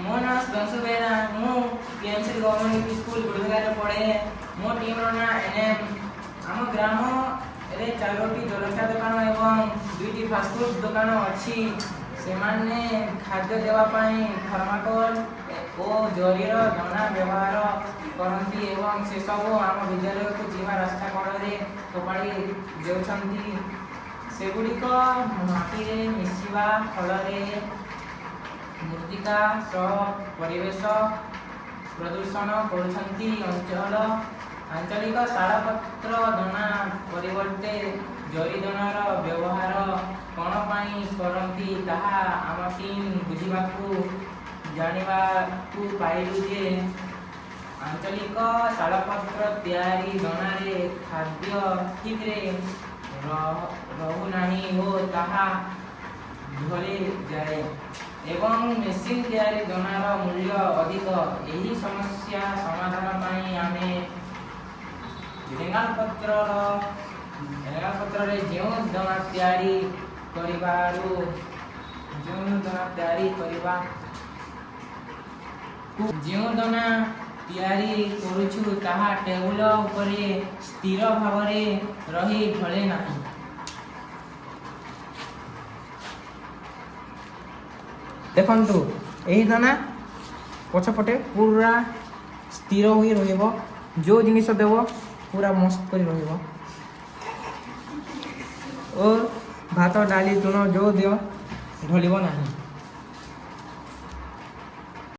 मो ना सुधांशु बेरा मु पीएमसी गवर्नमेंट स्कूल गुड़गांव रे पढ़े। मो टीम रो ना एनएम आम ग्राम रे 4टी जलखिया दुकान एवं 2टी फास्टफूड दुकान अच्छी से माने खाद्य देवा पाई थर्माकोल और जरीर दाना व्यवहार करती एवं से सब आम विद्यालय को जीवा रास्ता कड़े फोपाड़ी देउछंती। सेगुड़िक माटी रे मिसिबा फल मृत्तिका सह परिवेश प्रदूषण करुछंती। आंचलिक शालापत्र दना परिवर्ते जरी दनार व्यवहार कौन पाई करती ताहा आम टीम बुझिबाकू जानिबाकू पाइलु जे आंचलिक शालापत्र तैयारी दनारे खाद्य ठीक रे रहु नाही हो ताहा धरे जाए एवं मेसिन तैयारी दनार मूल्य अधिक। यही समस्या समाधान पाई आमे रेंगाल पत्र रे जो दना तैयारी करिबारु जो दना तैयारी करूछु ताहा टेबुल उपरे स्थिर भावरे रही ढले नाही। देखंतु एही दाना पछपटे पूरा स्थिर होई रहिबो। जो जिनिस देबो पूरा मस्त करी रहिबो और भात डाली तुनो जो दियो ढलिबो नाही।